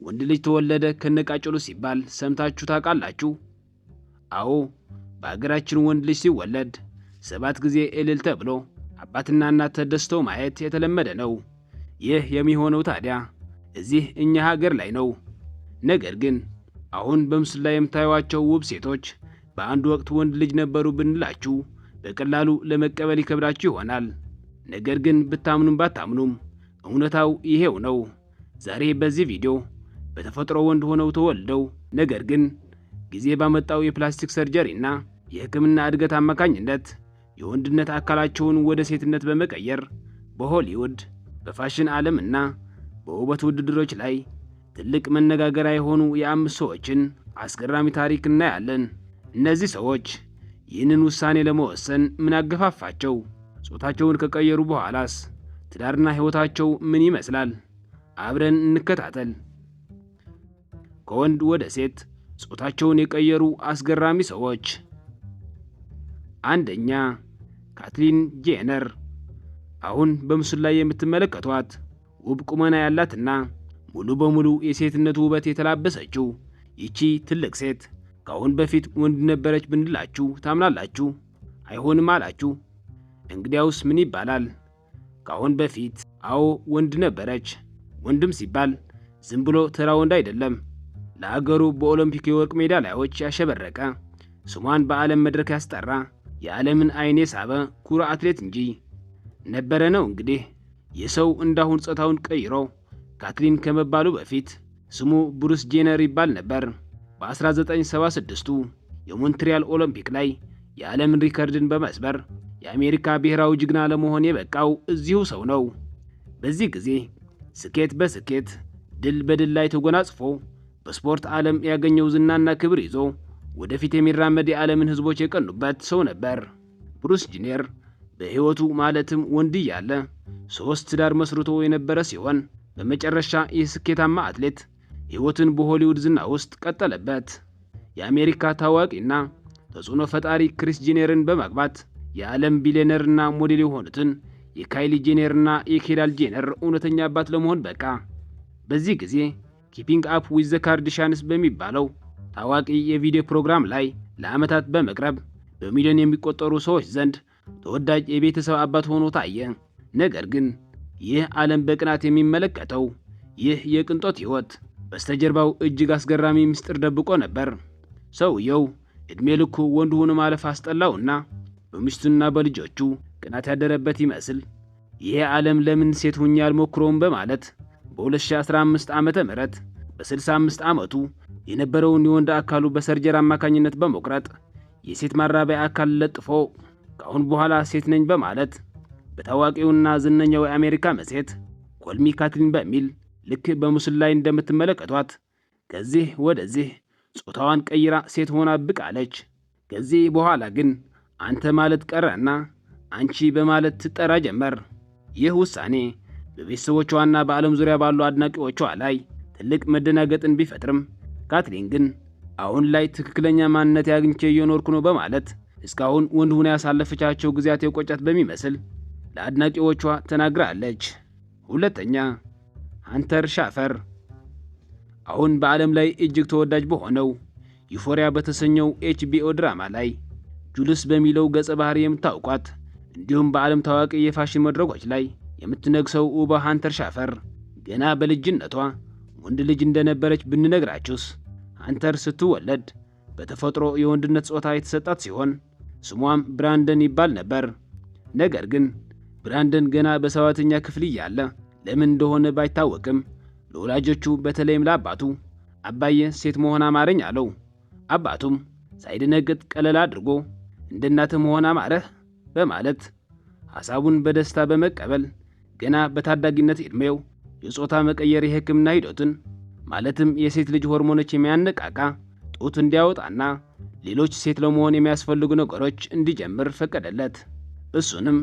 ወንድ ልጅ ተወለደ ከነቃጭሉ ሲባል ሰምታችሁ ታውቃላችሁ? አዎ፣ በአገራችን ወንድ ልጅ ሲወለድ 7 ጊዜ እልል ተብሎ አባትና እናት ተደስተው ማየት የተለመደ ነው። ይህ የሚሆነው ታዲያ እዚህ እኛ ሀገር ላይ ነው። ነገር ግን አሁን በምስሉ ላይ የምታዩዋቸው ውብ ሴቶች በአንድ ወቅት ወንድ ልጅ ነበሩ ብንላችሁ በቀላሉ ለመቀበል ይከብዳችሁ ይሆናል። ነገር ግን ብታምኑም ባታምኑም እውነታው ይሄው ነው። ዛሬ በዚህ ቪዲዮ በተፈጥሮ ወንድ ሆነው ተወልደው ነገር ግን ጊዜ ባመጣው የፕላስቲክ ሰርጀሪ እና የሕክምና እድገት አማካኝነት የወንድነት አካላቸውን ወደ ሴትነት በመቀየር በሆሊውድ በፋሽን ዓለም እና በውበት ውድድሮች ላይ ትልቅ መነጋገሪያ የሆኑ የ5 ሰዎችን አስገራሚ ታሪክ እናያለን። እነዚህ ሰዎች ይህንን ውሳኔ ለመወሰን ምን አገፋፋቸው? ጾታቸውን ከቀየሩ በኋላስ ትዳርና ሕይወታቸው ምን ይመስላል? አብረን እንከታተል። ከወንድ ወደ ሴት ጾታቸውን የቀየሩ አስገራሚ ሰዎች። አንደኛ፣ ካትሊን ጄነር። አሁን በምስሉ ላይ የምትመለከቷት ውብ ቁመና ያላትና ሙሉ በሙሉ የሴትነት ውበት የተላበሰችው ይቺ ትልቅ ሴት ከአሁን በፊት ወንድ ነበረች ብንላችሁ ታምናላችሁ? አይሆንም አላችሁ? እንግዲያውስ ምን ይባላል? ከአሁን በፊት አዎ ወንድ ነበረች። ወንድም ሲባል ዝም ብሎ ተራ ወንድ አይደለም። ለአገሩ በኦሎምፒክ የወርቅ ሜዳሊያዎች ያሸበረቀ፣ ስሟን በዓለም መድረክ ያስጠራ፣ የዓለምን አይን የሳበ ኩሩ አትሌት እንጂ ነበረ ነው። እንግዲህ የሰው እንዳሁን ጾታውን ቀይሮ ካትሊን ከመባሉ በፊት ስሙ ብሩስ ጄነር ይባል ነበር። በ1976ቱ የሞንትሪያል ኦሎምፒክ ላይ የዓለምን ሪከርድን በመስበር የአሜሪካ ብሔራዊ ጀግና ለመሆን የበቃው እዚሁ ሰው ነው። በዚህ ጊዜ ስኬት በስኬት ድል በድል ላይ ተጎናጽፎ በስፖርት ዓለም ያገኘው ዝናና ክብር ይዞ ወደፊት የሚራመድ የዓለምን ሕዝቦች የቀኑበት ሰው ነበር። ብሩስ ጄነር በሕይወቱ ማለትም ወንድ እያለ 3 ትዳር መስርቶ የነበረ ሲሆን በመጨረሻ ይህ ስኬታማ አትሌት ሕይወትን በሆሊውድ ዝና ውስጥ ቀጠለበት። የአሜሪካ ታዋቂና ተጽዕኖ ፈጣሪ ክሪስ ጄነርን በማግባት የዓለም ቢሊዮነርና ሞዴል የሆኑትን የካይሊ ጄነርና የኬንዳል ጄነር እውነተኛ አባት ለመሆን በቃ። በዚህ ጊዜ ኪፒንግ አፕ ዊዝ ዘ ካርዳሺያንስ በሚባለው ታዋቂ የቪዲዮ ፕሮግራም ላይ ለዓመታት በመቅረብ በሚሊዮን የሚቆጠሩ ሰዎች ዘንድ ተወዳጅ የቤተሰብ አባት ሆኖ ታየ። ነገር ግን ይህ ዓለም በቅናት የሚመለከተው ይህ የቅንጦት ሕይወት በስተጀርባው እጅግ አስገራሚ ምስጢር ደብቆ ነበር። ሰውየው ዕድሜ ልኩ ወንድ ሆኖ ማለፍ አስጠላውና በሚስቱና በልጆቹ ቅናት ያደረበት ይመስል ይሄ ዓለም ለምን ሴት ሁኜ አልሞክረውም በማለት በ2015 ዓመተ ምህረት በ65 ዓመቱ የነበረውን የወንድ አካሉ በሰርጀሪ አማካኝነት በመቁረጥ የሴት ማራቢያ አካል ለጥፎ ከአሁን በኋላ ሴት ነኝ በማለት በታዋቂውና ዝነኛው የአሜሪካ መጽሔት ኮል ሚ ካትሊን በሚል ልክ በምስሉ ላይ እንደምትመለከቷት ከዚህ ወደዚህ ጾታዋን ቀይራ ሴት ሆና ብቅ አለች። ከዚህ በኋላ ግን አንተ ማለት ቀረና አንቺ በማለት ትጠራ ጀመር። ይህ ውሳኔ በቤተሰቦቿና በዓለም ዙሪያ ባሉ አድናቂዎቿ ላይ ትልቅ መደናገጥን ቢፈጥርም ካትሊን ግን አሁን ላይ ትክክለኛ ማንነት አግኝቼ እየኖርኩ ነው በማለት እስካሁን ወንድ ሆና ያሳለፈቻቸው ጊዜያት የቆጫት በሚመስል ለአድናቂዎቿ ተናግራለች። ሁለተኛ፣ ሃንተር ሻፈር። አሁን በዓለም ላይ እጅግ ተወዳጅ በሆነው ዩፎሪያ በተሰኘው HBO ድራማ ላይ ጁልስ በሚለው ገጸ ባህሪ የምታውቋት እንዲሁም በዓለም ታዋቂ የፋሽን መድረኮች ላይ የምትነግሰው ውባ ሃንተር ሻፈር ገና በልጅነቷ ወንድ ልጅ እንደነበረች ብንነግራችሁስ? ሃንተር ስትወለድ በተፈጥሮ የወንድነት ጾታ የተሰጣት ሲሆን ስሟም ብራንደን ይባል ነበር። ነገር ግን ብራንደን ገና በሰባተኛ ክፍል እያለ ለምን እንደሆነ ባይታወቅም ለወላጆቹ በተለይም ለአባቱ አባዬ ሴት መሆን አማረኝ አለው። አባቱም ሳይደነግጥ ቀለል አድርጎ እንደ እናትህ መሆን አማረህ በማለት ሐሳቡን በደስታ በመቀበል ገና በታዳጊነት ዕድሜው የጾታ መቀየር የሕክምና ሂደቱን ማለትም የሴት ልጅ ሆርሞኖች የሚያነቃቃ ጡት እንዲያወጣና ሌሎች ሴት ለመሆን የሚያስፈልጉ ነገሮች እንዲጀምር ፈቀደለት። እሱንም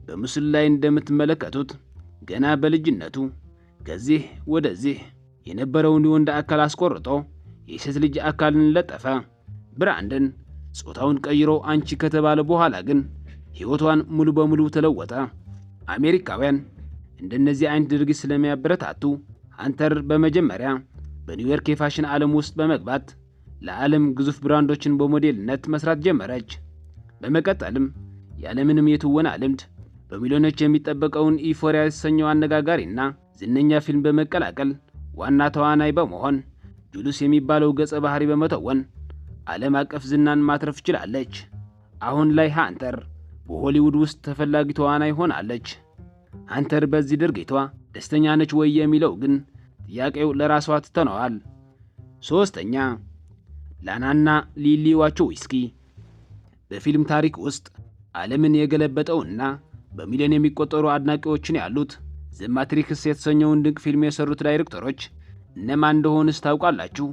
በምስሉ ላይ እንደምትመለከቱት ገና በልጅነቱ ከዚህ ወደዚህ የነበረውን የወንድ አካል አስቆርጦ የሴት ልጅ አካልን ለጠፈ። ብራንደን ጾታውን ቀይሮ አንቺ ከተባለ በኋላ ግን ሕይወቷን ሙሉ በሙሉ ተለወጠ። አሜሪካውያን እንደነዚህ አይነት ድርጊት ስለሚያበረታቱ ሃንተር በመጀመሪያ በኒውዮርክ የፋሽን ዓለም ውስጥ በመግባት ለዓለም ግዙፍ ብራንዶችን በሞዴልነት መስራት ጀመረች። በመቀጠልም ያለምንም የትወና ልምድ በሚሊዮኖች የሚጠበቀውን ኢፎሪያ የተሰኘው አነጋጋሪና ዝነኛ ፊልም በመቀላቀል ዋና ተዋናይ በመሆን ጁልስ የሚባለው ገጸ ባህሪ በመተወን ዓለም አቀፍ ዝናን ማትረፍ ችላለች። አሁን ላይ ሃንተር በሆሊውድ ውስጥ ተፈላጊ ተዋናይ ሆናለች። ሃንተር በዚህ ድርጊቷ ደስተኛ ነች ወይ የሚለው ግን ጥያቄው ለራሷ ትተነዋል። ሶስተኛ ላናና ሊሊ ዋቾውስኪ በፊልም ታሪክ ውስጥ ዓለምን የገለበጠውና በሚሊዮን የሚቆጠሩ አድናቂዎችን ያሉት ዘ ማትሪክስ የተሰኘውን ድንቅ ፊልም የሰሩት ዳይሬክተሮች እነማን እንደሆኑስ ታውቃላችሁ?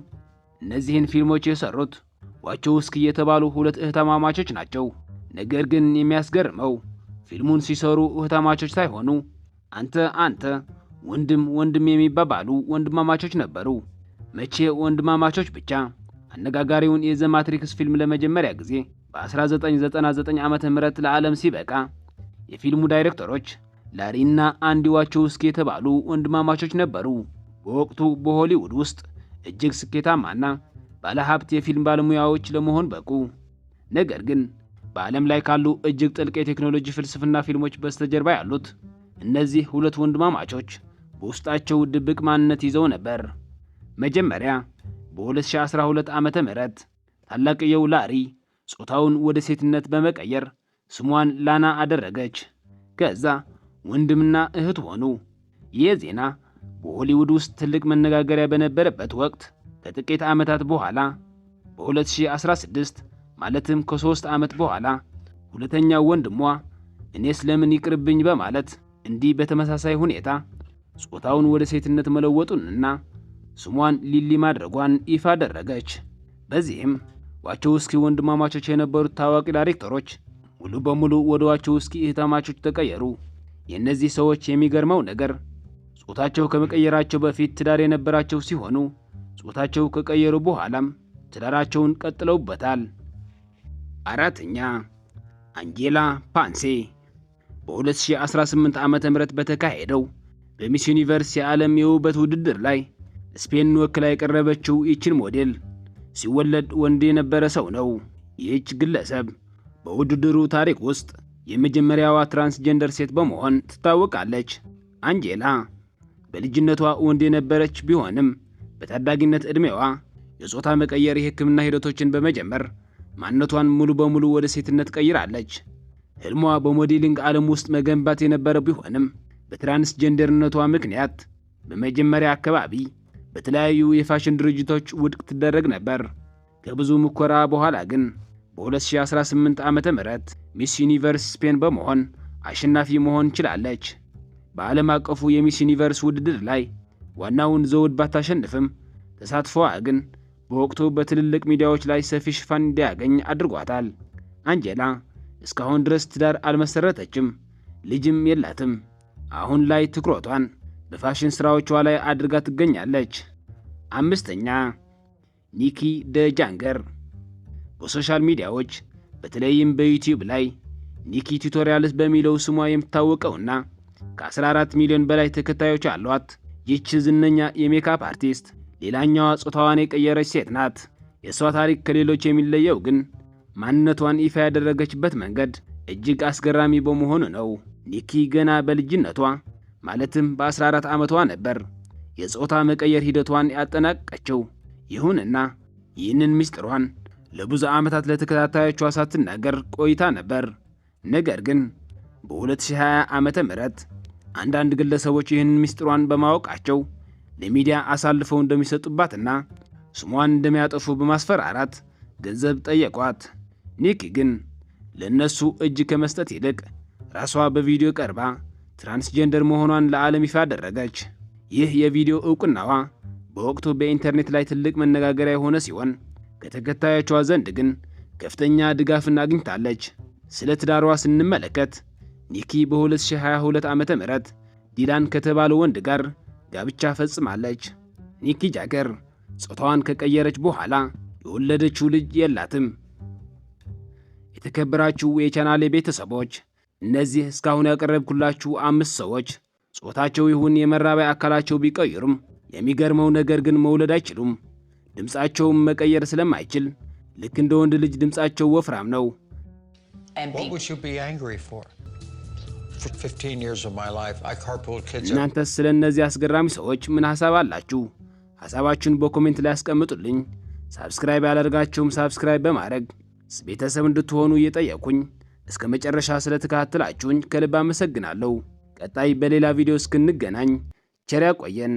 እነዚህን ፊልሞች የሰሩት ዋቾውስኪ የተባሉ ሁለት እህትማማቾች ናቸው። ነገር ግን የሚያስገርመው ፊልሙን ሲሰሩ እህትማማቾች ሳይሆኑ አንተ ወንድም የሚባባሉ ወንድማማቾች ነበሩ። መቼ ወንድማማቾች ብቻ። አነጋጋሪውን የዘ ማትሪክስ ፊልም ለመጀመሪያ ጊዜ በ1999 ዓመተ ምህረት ለዓለም ሲበቃ የፊልሙ ዳይሬክተሮች ላሪና አንዲ ዋቾውስኪ የተባሉ ወንድማማቾች ነበሩ። በወቅቱ በሆሊውድ ውስጥ እጅግ ስኬታማና ባለሀብት የፊልም ባለሙያዎች ለመሆን በቁ። ነገር ግን በዓለም ላይ ካሉ እጅግ ጥልቅ የቴክኖሎጂ ፍልስፍና ፊልሞች በስተጀርባ ያሉት እነዚህ ሁለት ወንድማማቾች በውስጣቸው ድብቅ ማንነት ይዘው ነበር። መጀመሪያ በ2012 ዓመተ ምህረት ታላቅየው ላሪ ጾታውን ወደ ሴትነት በመቀየር ስሟን ላና አደረገች። ከዛ ወንድምና እህት ሆኑ። ይህ ዜና በሆሊውድ ውስጥ ትልቅ መነጋገሪያ በነበረበት ወቅት ከጥቂት ዓመታት በኋላ በ2016 ማለትም ከ3 ዓመት በኋላ ሁለተኛው ወንድሟ እኔስ ለምን ይቅርብኝ በማለት እንዲህ በተመሳሳይ ሁኔታ ጾታውን ወደ ሴትነት መለወጡንና ስሟን ሊሊ ማድረጓን ይፋ አደረገች። በዚህም ዋቾውስኪ ወንድማማቾች የነበሩት ታዋቂ ዳይሬክተሮች ሙሉ በሙሉ ወደ ዋቾውስኪ እህትማማቾች ተቀየሩ። የእነዚህ ሰዎች የሚገርመው ነገር ጾታቸው ከመቀየራቸው በፊት ትዳር የነበራቸው ሲሆኑ ጾታቸው ከቀየሩ በኋላም ትዳራቸውን ቀጥለውበታል። አራተኛ አንጄላ ፓንሴ በ2018 ዓመተ ምህረት በተካሄደው በሚስ ዩኒቨርስ የዓለም የውበት ውድድር ላይ ስፔንን ወክላ የቀረበችው ይህችን ሞዴል ሲወለድ ወንድ የነበረ ሰው ነው። ይህች ግለሰብ በውድድሩ ታሪክ ውስጥ የመጀመሪያዋ ትራንስጀንደር ሴት በመሆን ትታወቃለች። አንጄላ በልጅነቷ ወንድ የነበረች ቢሆንም በታዳጊነት ዕድሜዋ የጾታ መቀየር የሕክምና ሂደቶችን በመጀመር ማንነቷን ሙሉ በሙሉ ወደ ሴትነት ቀይራለች። ህልሟ በሞዴሊንግ ዓለም ውስጥ መገንባት የነበረ ቢሆንም በትራንስጀንደርነቷ ምክንያት በመጀመሪያ አካባቢ በተለያዩ የፋሽን ድርጅቶች ውድቅ ትደረግ ነበር። ከብዙ ሙከራ በኋላ ግን በ2018 ዓመተ ምህረት ሚስ ዩኒቨርስ ስፔን በመሆን አሸናፊ መሆን ችላለች። በዓለም አቀፉ የሚስ ዩኒቨርስ ውድድር ላይ ዋናውን ዘውድ ባታሸንፍም ተሳትፎዋ ግን በወቅቱ በትልልቅ ሚዲያዎች ላይ ሰፊ ሽፋን እንዲያገኝ አድርጓታል። አንጄላ እስካሁን ድረስ ትዳር አልመሰረተችም፣ ልጅም የላትም። አሁን ላይ ትኩረቷን በፋሽን ስራዎቿ ላይ አድርጋ ትገኛለች። አምስተኛ ኒኪ ደጃንገር በሶሻል ሚዲያዎች በተለይም በዩቲዩብ ላይ ኒኪ ቱቶሪያልስ በሚለው ስሟ የምትታወቀውና ከ14 ሚሊዮን በላይ ተከታዮች አሏት ይህች ዝነኛ የሜካፕ አርቲስት ሌላኛዋ ጾታዋን የቀየረች ሴት ናት። የሷ ታሪክ ከሌሎች የሚለየው ግን ማንነቷን ይፋ ያደረገችበት መንገድ እጅግ አስገራሚ በመሆኑ ነው። ኒኪ ገና በልጅነቷ ማለትም በ14 ዓመቷ ነበር የጾታ መቀየር ሂደቷን ያጠናቀቀችው። ይሁንና ይህንን ምስጢሯን ለብዙ ዓመታት ለተከታታዮቿ ሳትናገር ቆይታ ነበር። ነገር ግን በ2020 ዓመተ ምህረት አንዳንድ ግለሰቦች ይህንን ምስጢሯን በማወቃቸው ለሚዲያ አሳልፈው እንደሚሰጡባትና ስሟን እንደሚያጠፉ በማስፈራራት ገንዘብ ጠየቋት። ኒኪ ግን ለነሱ እጅ ከመስጠት ይልቅ ራሷ በቪዲዮ ቀርባ ትራንስጀንደር መሆኗን ለዓለም ይፋ አደረገች። ይህ የቪዲዮ ዕውቅናዋ በወቅቱ በኢንተርኔት ላይ ትልቅ መነጋገሪያ የሆነ ሲሆን ከተከታዮቿ ዘንድ ግን ከፍተኛ ድጋፍን አግኝታለች። ስለ ትዳሯ ስንመለከት ኒኪ በ2022 ዓመተ ምህረት ዲላን ከተባለ ወንድ ጋር ጋብቻ ፈጽማለች። ኒኪ ጃገር ጾታዋን ከቀየረች በኋላ የወለደችው ልጅ የላትም። የተከበራችሁ የቻናሌ ቤተሰቦች እነዚህ እስካሁን ያቀረብኩላችሁ 5 ሰዎች ጾታቸው ይሁን የመራቢያ አካላቸው ቢቀይሩም የሚገርመው ነገር ግን መውለድ አይችሉም። ድምጻቸውን መቀየር ስለማይችል ልክ እንደ ወንድ ልጅ ድምጻቸው ወፍራም ነው። እናንተስ ስለ እነዚህ አስገራሚ ሰዎች ምን ሐሳብ አላችሁ? ሐሳባችሁን በኮሜንት ላይ አስቀምጡልኝ። ሳብስክራይብ ያላደረጋችሁም ሳብስክራይብ በማድረግ ቤተሰብ እንድትሆኑ እየጠየኩኝ እስከ መጨረሻ ስለተከታተላችሁኝ ከልብ አመሰግናለሁ። ቀጣይ በሌላ ቪዲዮ እስክንገናኝ ቸር ያቆየን።